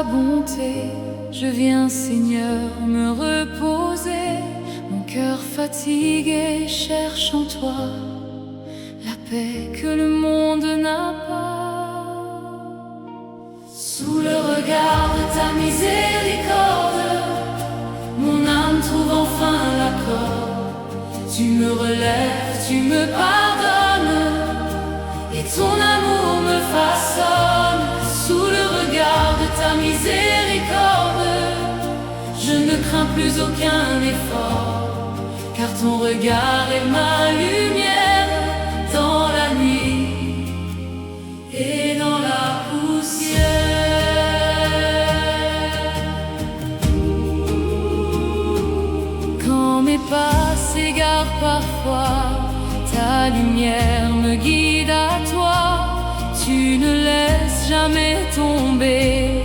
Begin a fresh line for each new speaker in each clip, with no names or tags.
ta bonté, je viens, Seigneur, me reposer. Mon cœur fatigué cherche en toi la paix que le monde n'a pas. Sous le regard de ta miséricorde, mon âme trouve enfin l'accord. Tu me relèves, tu me pardonnes, et ton amour me façonne. Sous le regard de ta miséricorde, je ne crains plus aucun effort, car ton regard est ma lumière dans la nuit et dans la poussière. Quand mes pas s'égarent parfois, ta lumière me guide à toi. Tu ne laisses jamais tomber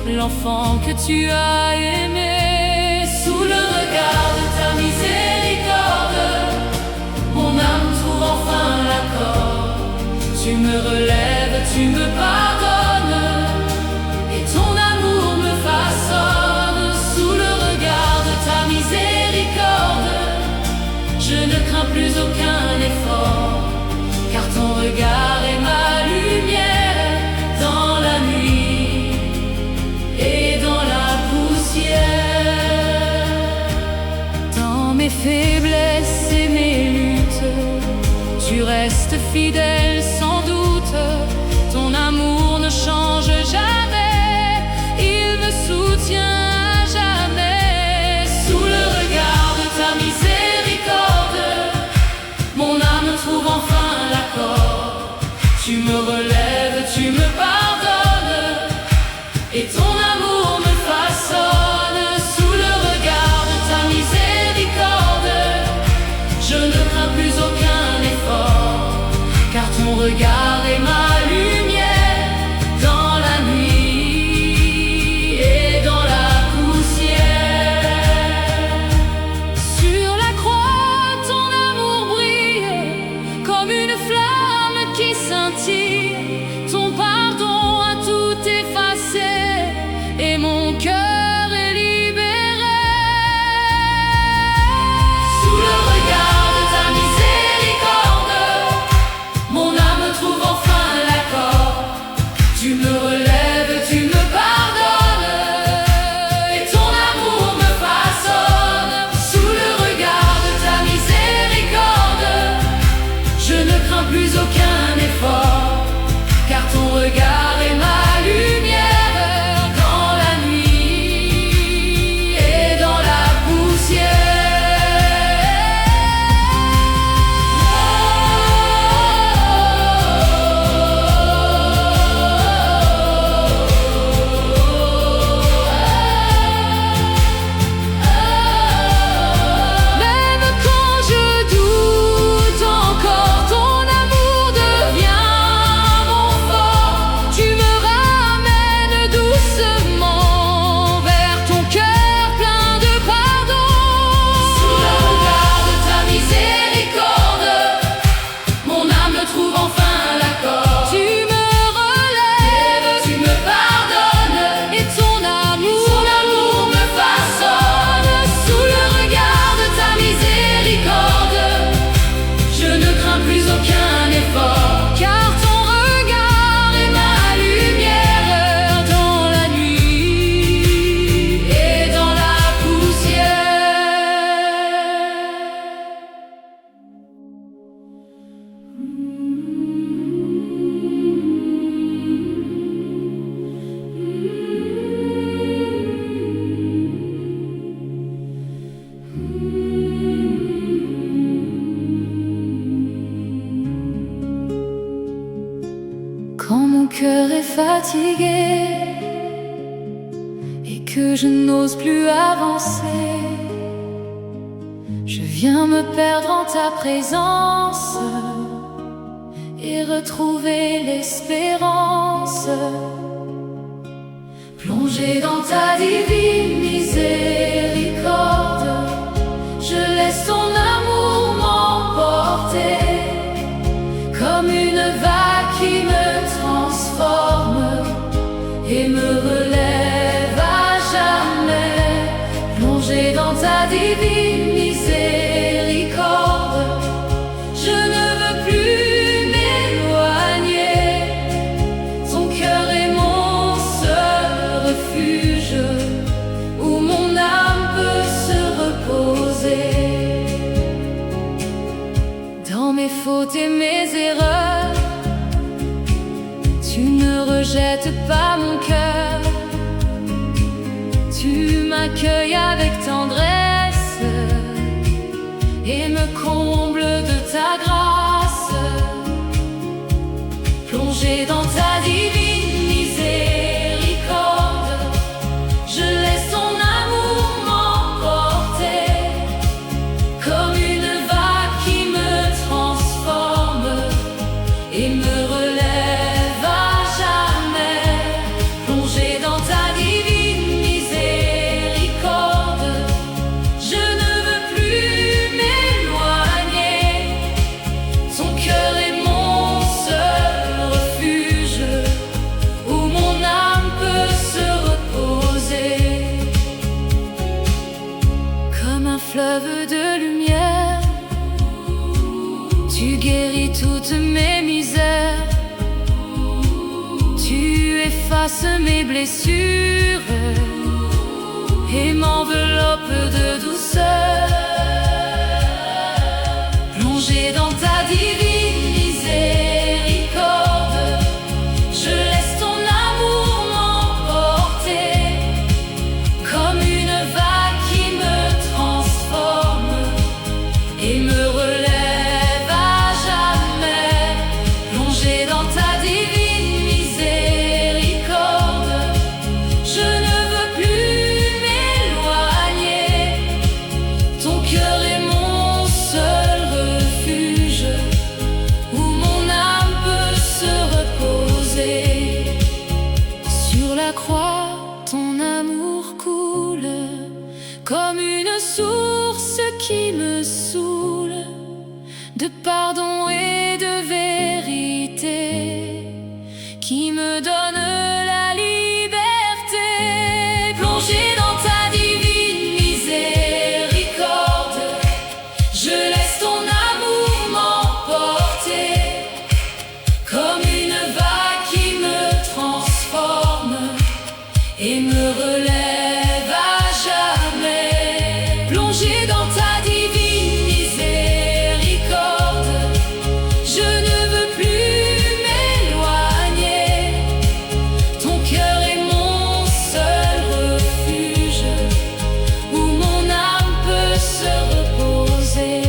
l'enfant que tu as aimé. Sous le regard de ta miséricorde, mon âme trouve enfin l'accord. Tu me relèves, tu me pardonnes, et ton amour me façonne. Sous le regard de ta miséricorde, je ne crains plus aucun effort, car ton regard est ma lumière dans la nuit et dans la poussière. Dans mes faiblesses et mes luttes, tu restes fidèle sans doute. Ton amour ne change jamais, il me soutient à jamais. Sous le regard de ta miséricorde, mon âme trouve enfin l'accord. Tu me relèves, tu me pardonnes, et ton amour me façonne. Sous le regard de ta miséricorde, je ne crains plus aucun effort, car ton regard est ma lumière dans la nuit et dans la poussière. Sur la croix, ton amour brille comme une flamme qui scintille. Ton pardon a tout effacé et mon cœur est libéré. Sous le regard de ta miséricorde, mon âme trouve enfin l'accord. Tu me relèves, tu me pardonnes, et ton amour me façonne. Sous le regard de ta miséricorde, je ne crains plus aucun effort, car ton regard est ma lumière dans la nuit et dans la poussière. Même quand je doute encore, ton amour devient mon fort. Tu me ramènes doucement vers ton cœur plein de pardon. Sous le regard de ta miséricorde, mon âme trouve enfin l'accord. Tu me relèves, tu me pardonnes, et ton amour me façonne. Sous le regard de ta miséricorde, je ne crains plus aucun effort, car ton regard est ma lumière dans la nuit et dans la poussière. Quand mon cœur est fatigué et que je n'ose plus avancer, je viens me perdre en ta présence et retrouver l'espérance. Plongé dans ta divine miséricorde, je laisse ton amour m'emporter comme une vague qui me transforme et me relève. rejettes pas mon cœur. Tu m'accueilles avec tendresse et me combles de ta grâce. Plongé dans ta divine miséricorde, je laisse ton amour m'emporter comme une vague qui me transforme et me relève à jamais. Plongé dans ta divine miséricorde, je ne veux plus m'éloigner. Ton cœur est mon seul refuge, où mon âme peut se reposer. Comme un fleuve de lumière, tu guéris toutes mes misères. Tu effaces mes blessures et m'enveloppes de douceur. Plongé dans ta divine miséricorde, je laisse ton amour m'emporter comme une vague qui me transforme et me relève à jamais. Plongé dans ta divine miséricorde, je ne veux plus m'éloigner. Ton cœur est mon seul refuge, où mon âme peut se reposer. Sur la croix, ton amour coule comme une source qui me saoule de pardon et de vérité, qui me donne la liberté. Plongé dans ta divine miséricorde, je laisse ton amour m'emporter comme une vague qui me transforme et me relève à jamais. Plongé dans ta divine miséricorde, je ne veux plus m'éloigner. Ton cœur est mon seul refuge, où mon âme peut se reposer.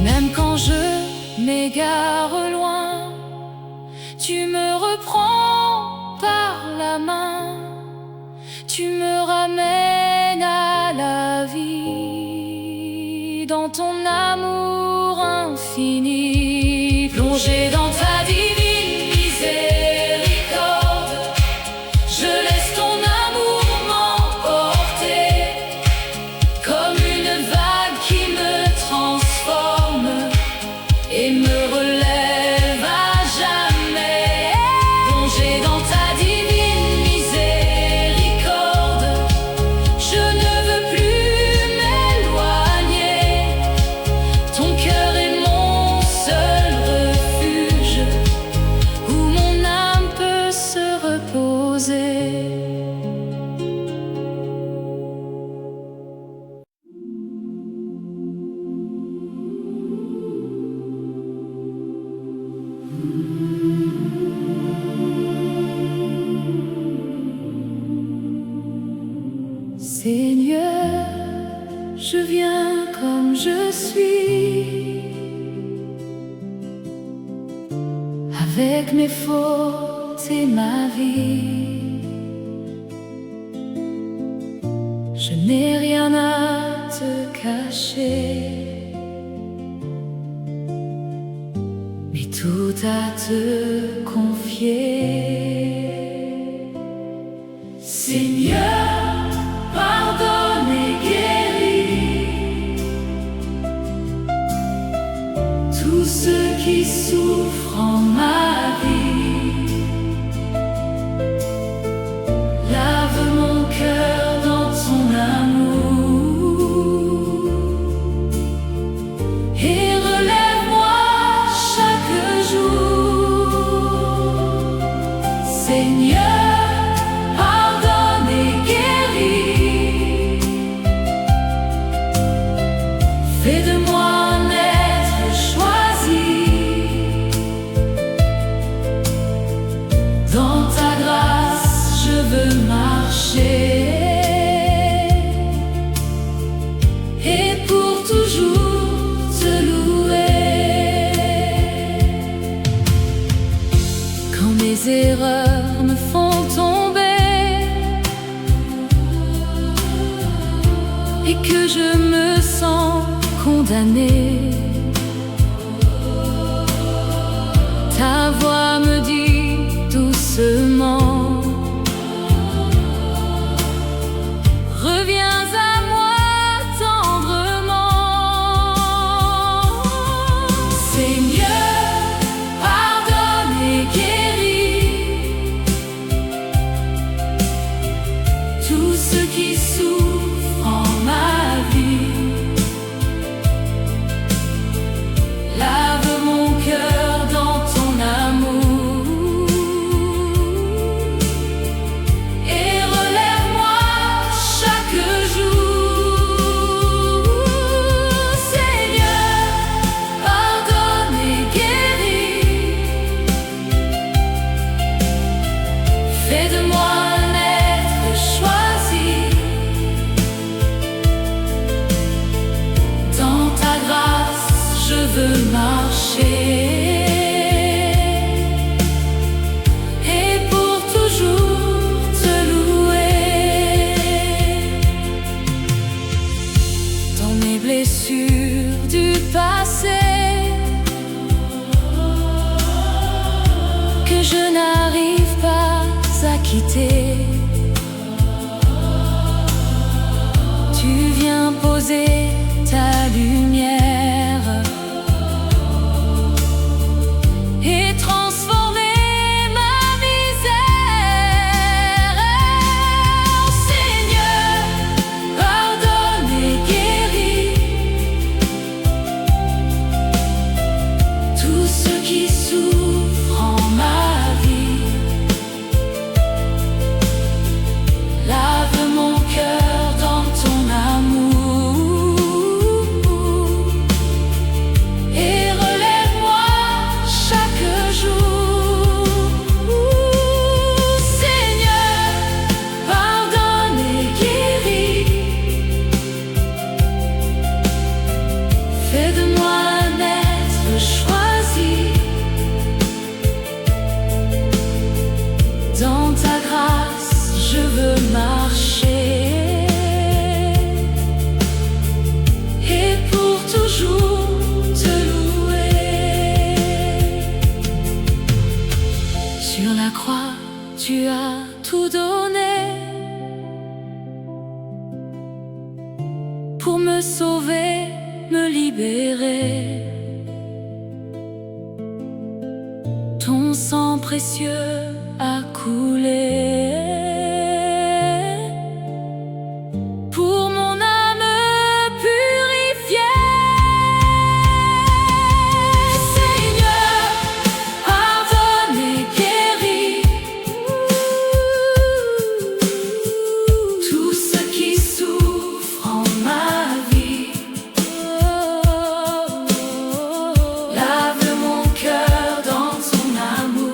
Même quand je m'égare loin, tu me reprends par la main. Tu me ramènes à la vie dans ton amour infini. Plongé dans ta divine miséricorde, je laisse ton amour m'emporter comme une vague qui me transforme et me relève à jamais. Plongé dans ta divine miséricorde, je ne veux plus m'éloigner. Ton cœur est mon seul refuge, où mon âme peut se reposer. Seigneur, je viens comme je suis, avec mes fautes et ma vie. Je n'ai rien à te cacher, mais tout à te confier. Seigneur, pardonne et guéris tous ceux qui souffrent en ma vie. Lave mon cœur dans ton amour et relève-moi chaque jour. Seigneur, pardonne et guéris. Fais de moi un être choisi, mes erreurs me font tomber et que je me sens condamnée. Ta voix me dit doucement: reviens à moi tendrement. Seigneur, pardonne et guéris tous ceux qui souffrent en ma vie. Lave mon cœur dans ton amour et relève-moi chaque jour. Seigneur, pardonne et guéris. Fais de moi un être choisi. Dans ta grâce, je veux marcher et pour toujours te louer. Dans mes blessures du passé que je n'arrive pas à quitter, tu viens poser ta lumière et transformer ma misère. Seigneur, pardonne et guéris tous ceux qui souffrent en ma vie. Lave mon cœur dans ton amour et relève-moi chaque jour. Seigneur, pardonne et guéris. Fais de moi un être choisi. Dans ta grâce, je veux marcher et pour toujours te louer. Sur la croix, tu as tout donné pour me sauver, me libérer. Ton sang précieux a coulé pour mon âme purifiée. Seigneur, pardonne et guéris tous ceux qui souffrent en ma vie. Lave mon cœur dans ton amour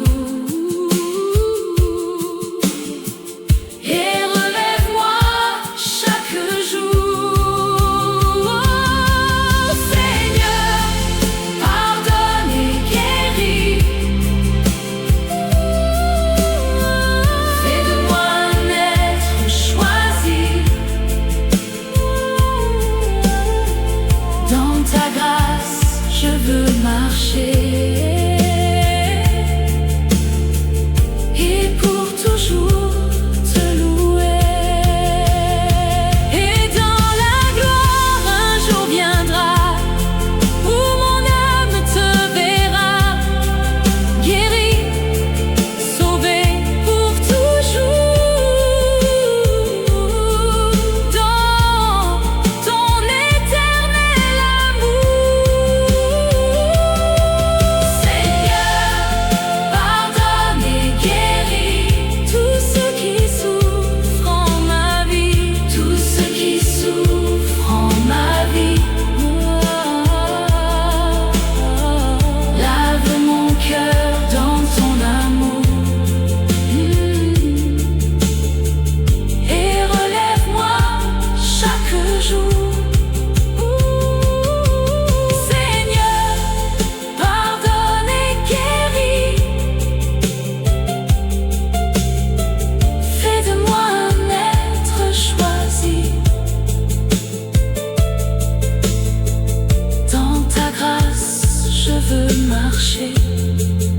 marcher.